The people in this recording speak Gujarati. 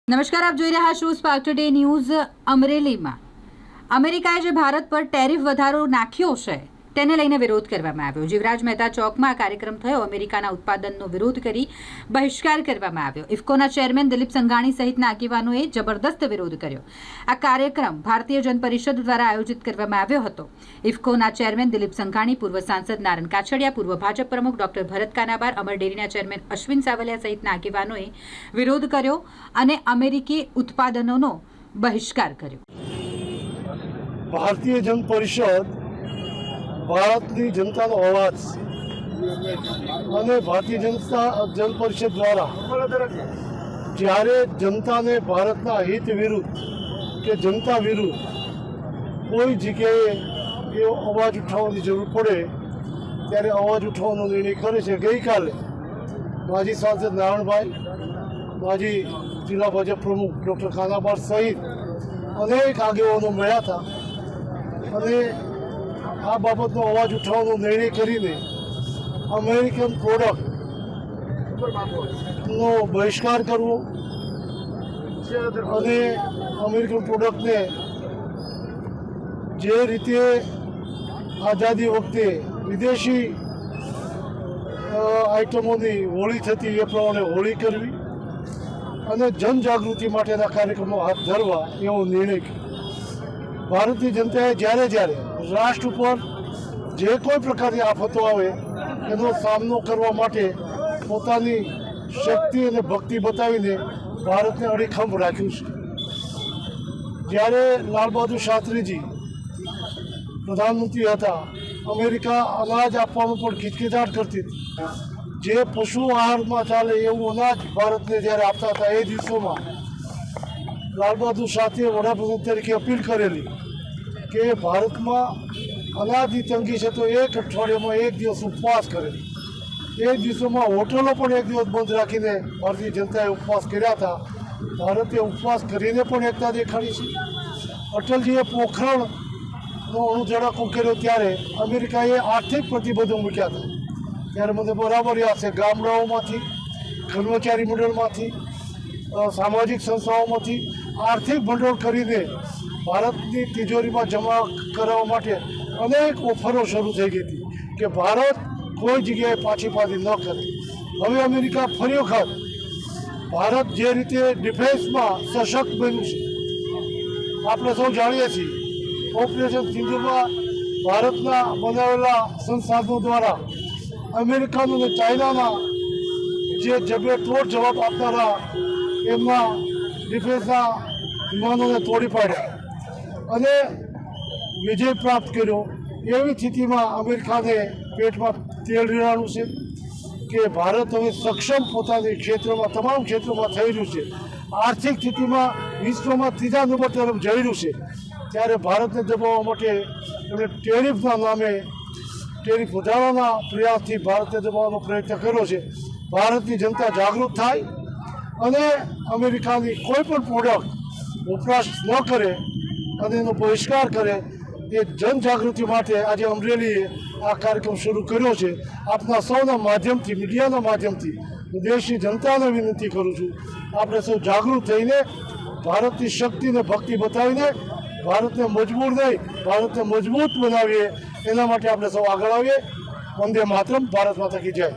નમસ્કાર, આપ જોઈ રહ્યા છો સ્પાર્ક ટુડે ન્યૂઝ। અમરેલીમાં અમેરિકાએ જે ભારત પર ટેરિફ વધારો નાખ્યો છે તેને લઈને વિરોધ કરવામાં આવ્યો। જીવરાજ મહેતા ચોકમાં આ કાર્યક્રમ થયો। અમેરિકાના ઉત્પાદનનો વિરોધ કરી બહિષ્કાર કરવામાં આવ્યો। ઇફકોના ચેરમેન દિલીપ સંઘાણી સહિતના આગેવાનોએ જબરદસ્ત વિરોધ કર્યો। આ કાર્યક્રમ ભારતીય જન પરિષદ દ્વારા આયોજિત કરવામાં આવ્યો હતો। ઇફકોના ચેરમેન દિલીપ સંઘાણી, પૂર્વ સાંસદ નારણ કાછડિયા, પૂર્વ ભાજપ પ્રમુખ ડોક્ટર ભરત કાનાબાર, અમર ડેરીના ચેરમેન અશ્વિન સાવલિયા સહિતના આગેવાનોએ વિરોધ કર્યો અને અમેરિકી ઉત્પાદનોનો બહિષ્કાર કર્યો। ભારતીય જન પરિષદ ભારતની જનતાનો અવાજ અને ભારતીય જન પરિષદ દ્વારા જ્યારે જનતાને ભારતના હિત વિરુદ્ધ કે જનતા વિરુદ્ધ કોઈ જગ્યાએ એવો અવાજ ઉઠાવવાની જરૂર પડે ત્યારે અવાજ ઉઠાવવાનો નિર્ણય કરે છે। ગઈકાલે માજી સાંસદ નારણભાઈ, માજી જિલ્લા ભાજપ પ્રમુખ ડૉક્ટર કાનાબાર સહિત અનેક આગેવાનો મળ્યા હતા અને આ બાબતનો અવાજ ઉઠાવવાનો નિર્ણય કરીને અમેરિકન પ્રોડક્ટનો બહિષ્કાર કરવો અને અમેરિકન પ્રોડક્ટને જે રીતે આઝાદી વખતે વિદેશી આઇટમોની હોળી થતી એ પ્રમાણે હોળી કરવી અને જનજાગૃતિ માટેના કાર્યક્રમો હાથ ધરવા એવો નિર્ણય કર્યો। ભારતીય જનતાએ જ્યારે રાષ્ટ્ર ઉપર જે કોઈ પ્રકારની આફતો આવે એનો સામનો કરવા માટે પોતાની શક્તિ અને ભક્તિ બતાવીને ભારતને અડીખમ રાખ્યું છે। જ્યારે લાલ બહાદુર શાસ્ત્રીજી પ્રધાનમંત્રી હતા, અમેરિકા અનાજ આપવામાં પણ ખીચખીચાટ કરતી હતી। જે પશુ આહારમાં ચાલે એવું અનાજ ભારતને જ્યારે આપતા હતા એ દિવસોમાં લાલ બહાદુર શાસ્ત્રીએ વડાપ્રધાન તરીકે અપીલ કરેલી કે ભારતમાં અનાજની તંગી છે તો એક અઠવાડિયામાં એક દિવસ ઉપવાસ કરે। એ દિવસોમાં હોટલો પણ એક દિવસ બંધ રાખીને ભારતીય જનતાએ ઉપવાસ કર્યા હતા। ભારતે ઉપવાસ કરીને પણ એકતા દેખાડી છે। અટલજીએ પોખરણનો અણુધડાકો કર્યો ત્યારે અમેરિકાએ આર્થિક પ્રતિબંધો મૂક્યા હતા। ત્યારે મને બરાબર યાદ છે, ગામડાઓમાંથી, કર્મચારી મંડળમાંથી, સામાજિક સંસ્થાઓમાંથી આર્થિક ભંડોળ કરીને ભારતની તિજોરીમાં જમા કરાવવા માટે અનેક ઓફરો શરૂ થઈ ગઈ હતી કે ભારત કોઈ જગ્યાએ પાછી ન કરે। હવે અમેરિકા ફરી વખત ભારત જે રીતે ડિફેન્સમાં સશક્ત બન્યું છે, આપણે સૌ જાણીએ છીએ ઓપરેશન સિંધુમાં ભારતના બનાવેલા સંસાધનો દ્વારા અમેરિકન અને ચાઇનાના જે તોડ જવાબ આપનારા એમના ડિફેન્સના વિમાનોને તોડી પાડ્યા અને વિજય પ્રાપ્ત કર્યો। એવી સ્થિતિમાં અમેરિકાને પેટમાં તેલ રેડાણું છે કે ભારત હવે સક્ષમ પોતાની ક્ષેત્રમાં, તમામ ક્ષેત્રોમાં થઈ રહ્યું છે। આર્થિક સ્થિતિમાં વિશ્વમાં ત્રીજા નંબર તરફ જઈ રહ્યું છે। ત્યારે ભારતને દબાવવા માટે એમણે ટેરિફના નામે, ટેરિફ વધારવાના પ્રયાસથી ભારતને દબાવવાનો પ્રયત્ન કર્યો છે। ભારતની જનતા જાગૃત થાય અને અમેરિકાની કોઈ પણ પ્રોડક્ટ વપરાશ ન કરે અને એનો બહિષ્કાર કરે એ જનજાગૃતિ માટે આજે અમરેલીએ આ કાર્યક્રમ શરૂ કર્યો છે। આપના સૌના માધ્યમથી, મીડિયાના માધ્યમથી હું દેશની જનતાને વિનંતી કરું છું, આપણે સૌ જાગૃત થઈને ભારતની શક્તિને ભક્તિ બતાવીને ભારતને મજબૂર નહીં, ભારતને મજબૂત બનાવીએ, એના માટે આપણે સૌ આગળ આવીએ। વંદે માતરમ, ભારત માતા કી જય।